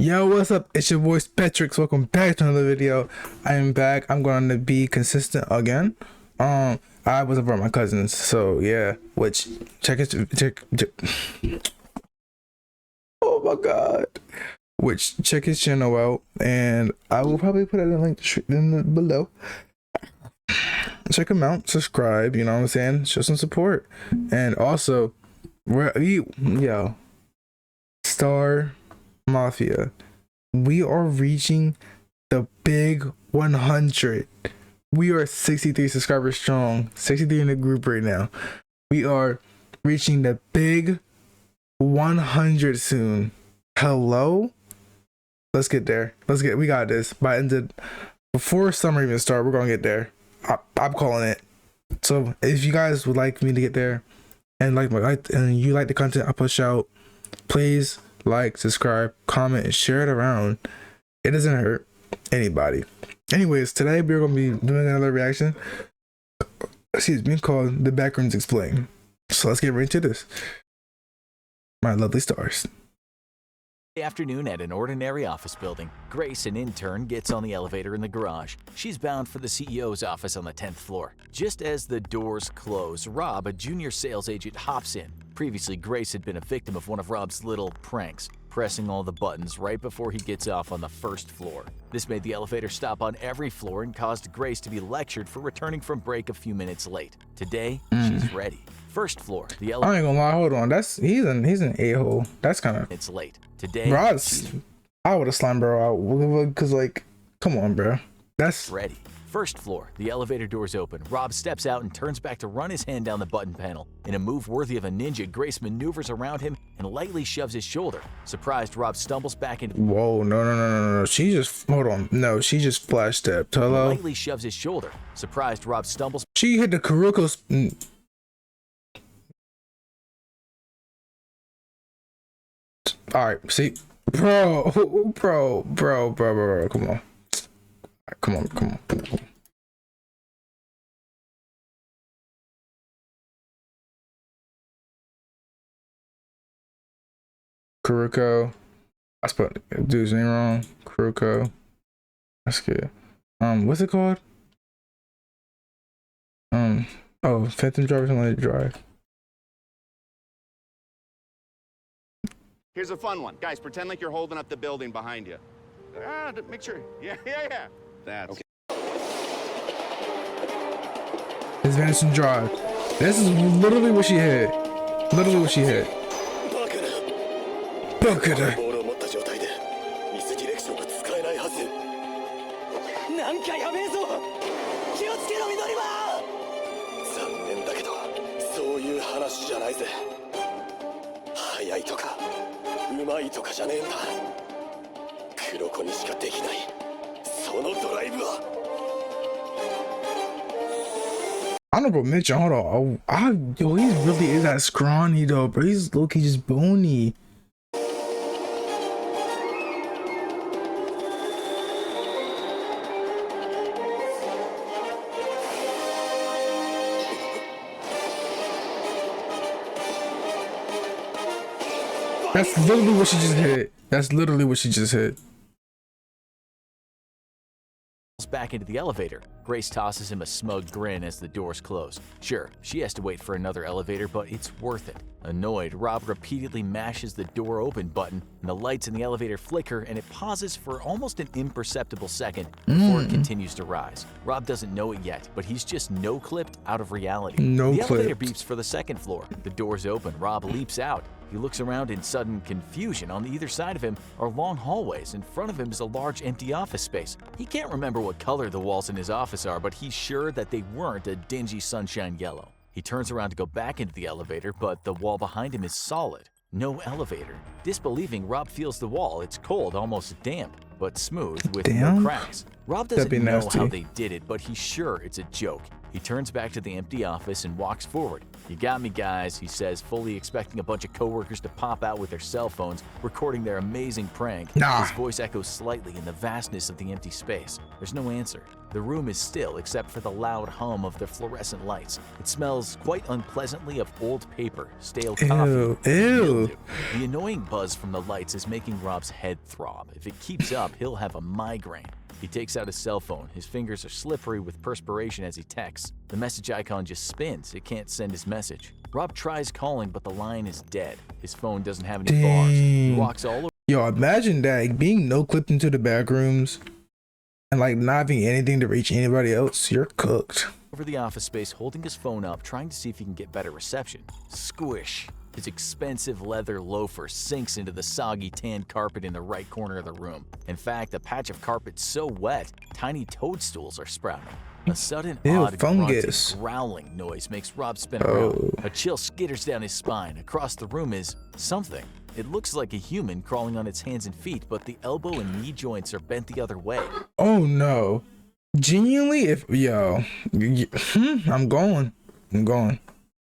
Yo, what's up? It's your boy Petrix. Welcome back to another video. I am back. I'm going to be consistent again. I was over at my cousin's, so yeah. Which check. Oh my god. Which check his channel out, and I will probably put it in the link below. Check him out. Subscribe. You know what I'm saying? Show some support, and also, yo, Star Mafia, we are reaching the big 100. We are 63 subscribers strong, 63 in the group right now. We are reaching the big 100 soon. Hello, let's get there. We got this. Before summer even start, we're gonna get there. I'm calling it. So if you guys would like me to get there and you like the content I push out, please like, subscribe, comment, and share it around. It doesn't hurt anybody. Anyways, today we're going to be doing another reaction, called The Backrooms Explain. So let's get right into this. My lovely stars. Afternoon at an ordinary office building. Grace, an intern, gets on the elevator in the garage. She's bound for the CEO's office on the 10th floor. Just as the doors close, Rob, a junior sales agent, hops in. Previously, Grace had been a victim of one of Rob's little pranks, pressing all the buttons right before he gets off on the first floor. This made the elevator stop on every floor and caused Grace to be lectured for returning from break a few minutes late. Today, she's ready. First floor, the elevator. I ain't gonna lie, hold on. He's an a-hole. That's kind of. It's late. Today, I would have slimed bro out because, like, come on, bro. That's ready. First floor, the elevator doors open. Rob steps out and turns back to run his hand down the button panel. In a move worthy of a ninja, Grace maneuvers around him and lightly shoves his shoulder. Surprised, Rob stumbles back into. Whoa, no. She just, hold on. No, she just flash stepped. Hello? Lightly shoves his shoulder. Surprised, Rob stumbles. She hit the Karuko's. All right, see, bro, come on. Come on. Karuko. I spelled dude's name wrong. Karuko. That's good. What's it called? Oh, Phantom Driver can let it drive. Here's a fun one. Guys, pretend like you're holding up the building behind you. Make sure. Yeah. That's okay. It's Vanishing Drive. This is literally what she hit. Backrooms. Honorable mention, hold on. Yo, he really is that scrawny though, bro. He's low-key just bony. That's literally what she just hit. Back into the elevator. Grace tosses him a smug grin as the doors close. Sure, she has to wait for another elevator, but it's worth it. Annoyed, Rob repeatedly mashes the door open button, and the lights in the elevator flicker, and it pauses for almost an imperceptible second before it continues to rise. Rob doesn't know it yet, but he's just no-clipped out of reality. The elevator beeps for the second floor. The doors open. Rob leaps out. He looks around in sudden confusion. On either side of him are long hallways. In front of him is a large empty office space. He can't remember what color the walls in his office are, but he's sure that they weren't a dingy sunshine yellow. He turns around to go back into the elevator, but the wall behind him is solid. No elevator. Disbelieving, Rob feels the wall. It's cold, almost damp, but smooth with no cracks. Rob doesn't know how they did it, but he's sure it's a joke. He turns back to the empty office and walks forward. "You got me, guys," he says, fully expecting a bunch of coworkers to pop out with their cell phones, recording their amazing prank. Nah. His voice echoes slightly in the vastness of the empty space. There's no answer. The room is still except for the loud hum of the fluorescent lights. It smells quite unpleasantly of old paper, stale coffee, Ew, and ew. mildew. The annoying buzz from the lights is making Rob's head throb. If it keeps up, he'll have a migraine. He takes out his cell phone. His fingers are slippery with perspiration as he texts. The message icon just spins. It can't send his message. Rob tries calling, but the line is dead. His phone doesn't have any bars. He Dang. walks all Yo, imagine that, being no clipped into the backrooms and like not having anything to reach anybody else. You're cooked. over the office space, holding his phone up, trying to see if he can get better reception. Squish! His expensive leather loafer sinks into the soggy tan carpet in the right corner of the room. In fact, a patch of carpet so wet, tiny toadstools are sprouting. A sudden Ew, odd fungus. grunting, growling noise makes Rob spin around. Oh. A chill skitters down his spine. Across the room is something. It looks like a human crawling on its hands and feet, but the elbow and knee joints are bent the other way. Oh no. Genuinely, if I'm going.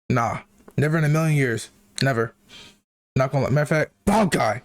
Nah, never in a million years. Never. Not gonna. Matter of fact, bald guy.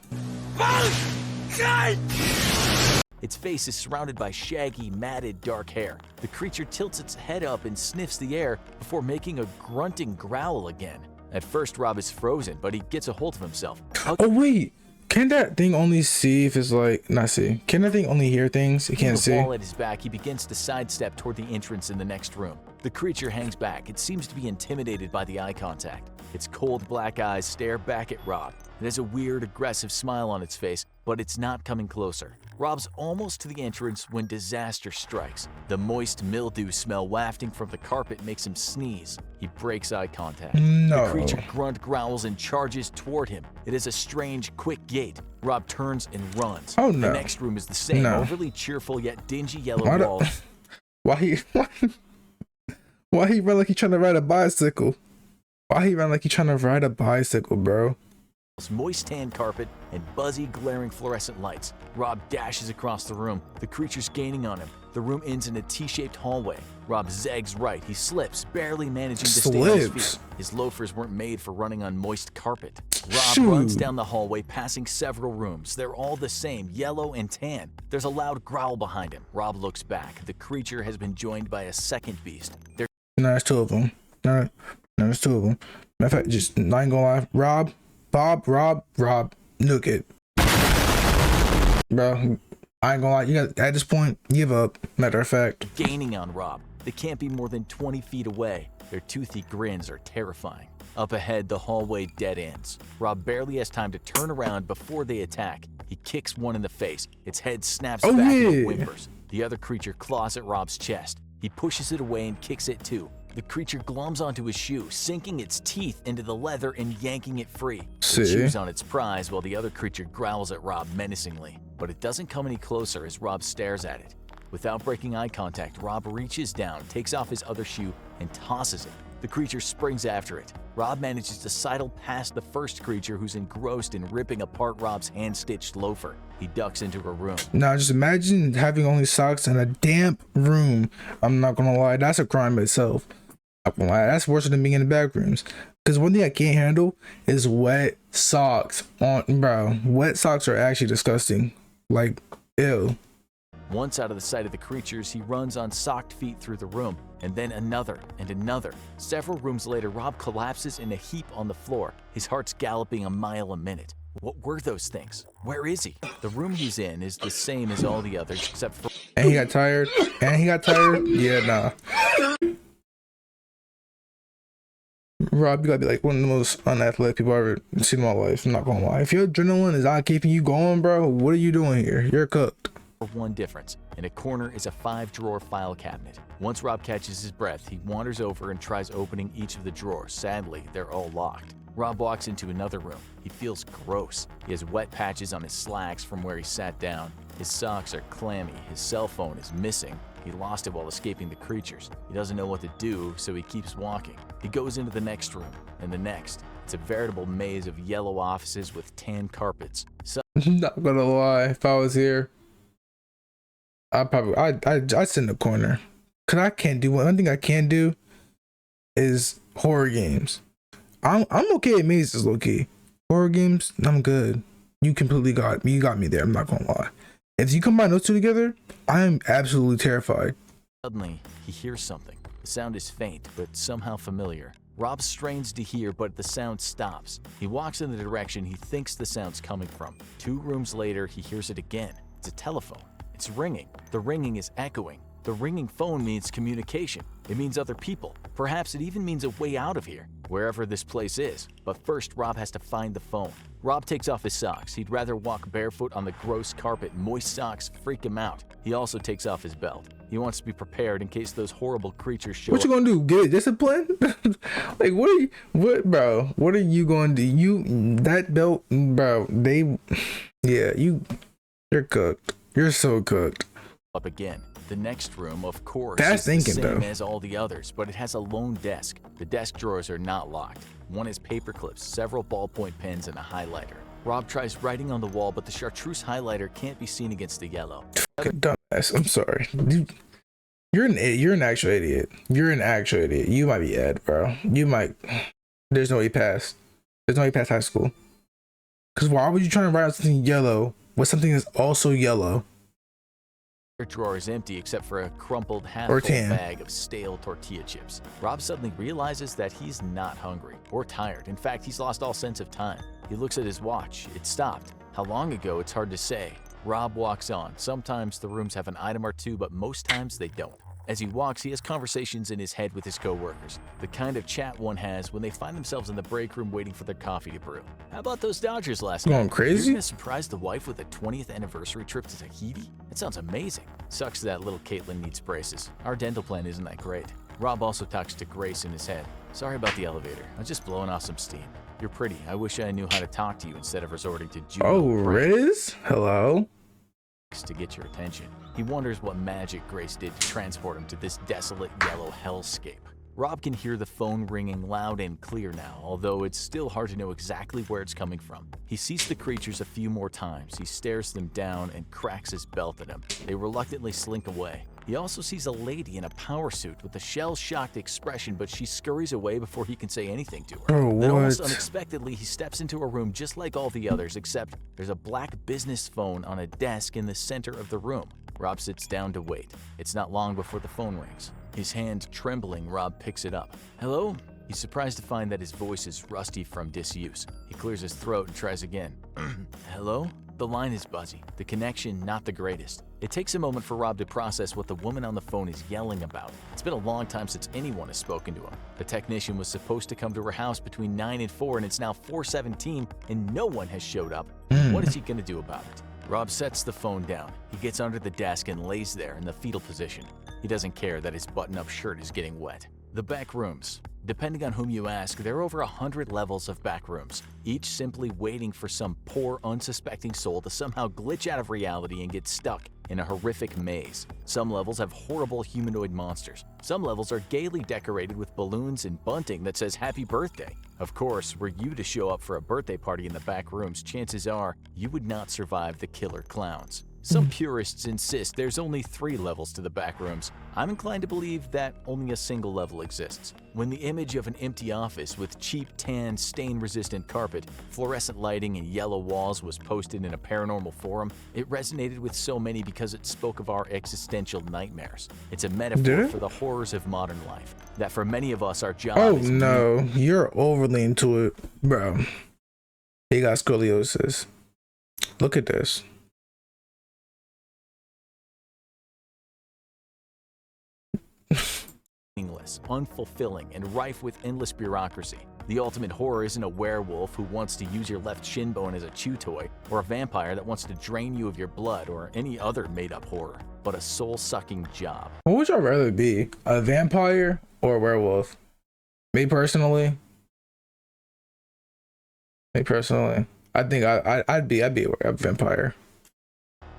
Its face is surrounded by shaggy, matted dark hair. The creature tilts its head up and sniffs the air before making a grunting growl again. At first, Rob is frozen, but he gets a hold of himself. Oh wait, can that thing only see if it's like not see? Can that thing only hear things it can't The see? wall at his back, he begins to sidestep toward the entrance in the next room. The creature hangs back. It seems to be intimidated by the eye contact. Its cold black eyes stare back at Rob. It has a weird, aggressive smile on its face, but it's not coming closer. Rob's almost to the entrance when disaster strikes. The moist mildew smell wafting from the carpet makes him sneeze. He breaks eye contact. No. The creature growls and charges toward him. It is a strange, quick gait. Rob turns and runs. Oh, no. The next room is the same, No. overly cheerful yet dingy yellow Why the- walls. Why he run like he trying to ride a bicycle? Why he run like he trying to ride a bicycle, bro? Moist tan carpet and buzzy, glaring fluorescent lights. Rob dashes across the room. The creature's gaining on him. The room ends in a T-shaped hallway. Rob zags right. He slips, barely managing to stay on his Slips. feet. His loafers weren't made for running on moist carpet. Rob Shoot. runs down the hallway, passing several rooms. They're all the same, yellow and tan. There's a loud growl behind him. Rob looks back. The creature has been joined by a second beast. They're No, there's two of them. No, there's two of them. Matter of fact, just not even gonna lie. Rob, nuke it. Bro, I ain't gonna lie. You got at this point, give up. Matter of fact. gaining on Rob. They can't be more than 20 feet away. Their toothy grins are terrifying. Up ahead, the hallway dead ends. Rob barely has time to turn around before they attack. He kicks one in the face. Its head snaps Oh, back and yeah. it whimpers. The other creature claws at Rob's chest. He pushes it away and kicks it too. The creature glums onto his shoe, sinking its teeth into the leather and yanking it free. It See? chews on its prize while the other creature growls at Rob menacingly. But it doesn't come any closer as Rob stares at it. Without breaking eye contact, Rob reaches down, takes off his other shoe, and tosses it. The creature springs after it. Rob manages to sidle past the first creature who's engrossed in ripping apart Rob's hand-stitched loafer. He ducks into a room. Now, just imagine having only socks in a damp room. I'm not gonna lie, that's a crime itself. I'm not gonna lie, that's worse than being in the back rooms. Because one thing I can't handle is wet socks on, bro. Wet socks are actually disgusting. Like, ew. Once out of the sight of the creatures, he runs on socked feet through the room, and then another and another. Several rooms later, Rob collapses in a heap on the floor. His heart's galloping a mile a minute. What were those things? Where is he? The room he's in is the same as all the others, except for And he got tired. Yeah, nah. Rob, you gotta be like one of the most unathletic people I've ever seen in my life. I'm not gonna lie. If your adrenaline is not keeping you going, bro, what are you doing here? You're cooked. one difference. In a corner is a 5-drawer file cabinet. Once Rob catches his breath, he wanders over and tries opening each of the drawers. Sadly, they're all locked. Rob walks into another room. He feels gross. He has wet patches on his slacks from where he sat down. His socks are clammy. His cell phone is missing. He lost it while escaping the creatures. He doesn't know what to do, so he keeps walking. He goes into the next room, and the next. It's a veritable maze of yellow offices with tan carpets. Not gonna lie, if I was here, I'd sit in the corner. Cause I can't do one thing I can do is horror games. I'm okay at mazes, low key. Horror games, I'm good. You completely got me. You got me there. I'm not gonna lie. If you combine those two together, I am absolutely terrified. Suddenly, he hears something. The sound is faint, but somehow familiar. Rob strains to hear, but the sound stops. He walks in the direction he thinks the sound's coming from. 2 rooms later, he hears it again. It's a telephone. It's ringing. The ringing is echoing. The ringing phone means communication. It means other people. Perhaps it even means a way out of here, wherever this place is. But first, Rob has to find the phone. Rob takes off his socks. He'd rather walk barefoot on the gross carpet. Moist socks freak him out. He also takes off his belt. He wants to be prepared in case those horrible creatures show up. What you gonna do? Get disciplined? Like, what are you going to do? That belt, bro, you're cooked. You're so cooked. Up again. The next room, of course, That's is the thinking, same though. as all the others, but it has a lone desk. The desk drawers are not locked. One has paper clips, several ballpoint pens, and a highlighter. Rob tries writing on the wall, but the chartreuse highlighter can't be seen against the yellow. Fucking dumbass. I'm sorry. You're an idiot. You're an actual idiot. You're an actual idiot. You might be Ed, bro. You might. There's no way you passed. There's no way you passed high school. Because why would you try and write out something yellow with something that's also yellow? Her drawer is empty except for a crumpled Or half-full tan. bag of stale tortilla chips. Rob suddenly realizes that he's not hungry or tired. In fact, he's lost all sense of time. He looks at his watch. It stopped. How long ago, it's hard to say. Rob walks on. Sometimes the rooms have an item or two, but most times they don't. As he walks, he has conversations in his head with his co-workers. The kind of chat one has when they find themselves in the break room waiting for their coffee to brew. How about those Dodgers last night? Going crazy? You're gonna surprise the wife with a 20th anniversary trip to Tahiti? That sounds amazing. Sucks that little Caitlin needs braces. Our dental plan isn't that great. Rob also talks to Grace in his head. Sorry about the elevator. I was just blowing off some steam. You're pretty. I wish I knew how to talk to you instead of resorting to juvenile Oh, pranks Riz? Hello? to get your attention. He wonders what magic Grace did to transport him to this desolate yellow hellscape. Rob can hear the phone ringing loud and clear now, although it's still hard to know exactly where it's coming from. He sees the creatures a few more times. He stares them down and cracks his belt at them. They reluctantly slink away. He also sees a lady in a power suit with a shell-shocked expression, but she scurries away before he can say anything to her. Oh, Then almost what? unexpectedly, he steps into a room just like all the others, except there's a black business phone on a desk in the center of the room. Rob sits down to wait. It's not long before the phone rings. His hand trembling, Rob picks it up. Hello? He's surprised to find that his voice is rusty from disuse. He clears his throat and tries again. Hello? The line is buzzy. The connection not the greatest. It takes a moment for Rob to process what the woman on the phone is yelling about. It's been a long time since anyone has spoken to him. The technician was supposed to come to her house between 9 and 4, and it's now 4:17, and no one has showed up. What is he going to do about it? Rob sets the phone down. He gets under the desk and lays there in the fetal position. He doesn't care that his button-up shirt is getting wet. The back rooms. Depending on whom you ask, there are over 100 levels of back rooms, each simply waiting for some poor, unsuspecting soul to somehow glitch out of reality and get stuck in a horrific maze. Some levels have horrible humanoid monsters. Some levels are gaily decorated with balloons and bunting that says happy birthday. Of course, were you to show up for a birthday party in the back rooms, chances are you would not survive the killer clowns. Some purists insist there's only 3 levels to the back rooms. I'm inclined to believe that only a single level exists. When the image of an empty office with cheap tan, stain-resistant carpet, fluorescent lighting, and yellow walls was posted in a paranormal forum, it resonated with so many because it spoke of our existential nightmares. It's a Did metaphor it? for the horrors of modern life. That for many of us, our job Oh, is no. You're overly into it. Bro. He got scoliosis. Look at this. meaningless, unfulfilling, and rife with endless bureaucracy. The ultimate horror isn't a werewolf who wants to use your left shin bone as a chew toy, or a vampire that wants to drain you of your blood, or any other made-up horror, but a soul-sucking job. What would y'all rather be? A vampire or a werewolf? Me personally, I think I'd be a vampire.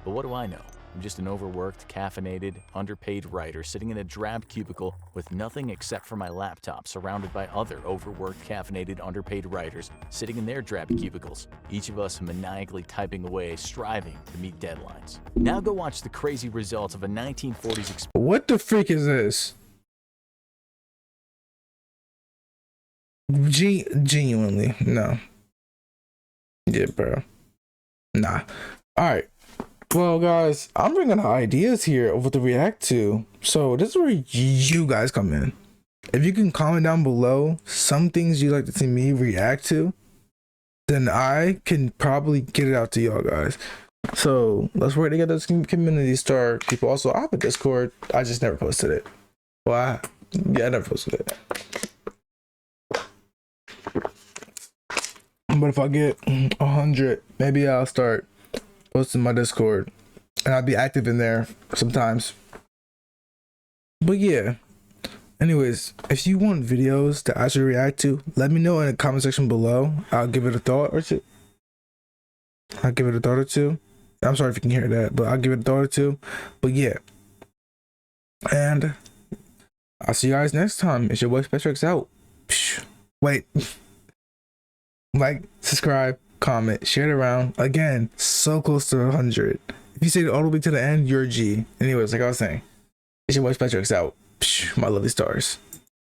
But what do I know? I'm just an overworked, caffeinated, underpaid writer sitting in a drab cubicle with nothing except for my laptop, surrounded by other overworked, caffeinated, underpaid writers sitting in their drab cubicles, each of us maniacally typing away, striving to meet deadlines. Now go watch the crazy results of a 1940s What the freak is this? Genuinely, no. Yeah, bro. Nah. All right. Well, guys, I'm bringing ideas here of what to react to. So this is where you guys come in. If you can comment down below some things you'd like to see me react to, then I can probably get it out to y'all guys. So let's work together as community star people. Also, I have a Discord. I just never posted it. Well, I never posted it. But if I get 100, maybe I'll start posting my Discord, and I'll be active in there sometimes. But yeah. Anyways, if you want videos that I should react to, let me know in the comment section below. I'll give it a thought or two. I'm sorry if you can hear that, but I'll give it a thought or two. But yeah. And I'll see you guys next time. It's your boy shoKz out. Wait. Like, subscribe, comment, share it around. Again, so close to 100. If you stayed all the way to the end, you're a G. Anyways, like I was saying, it's your boy shoKz out. My lovely stars.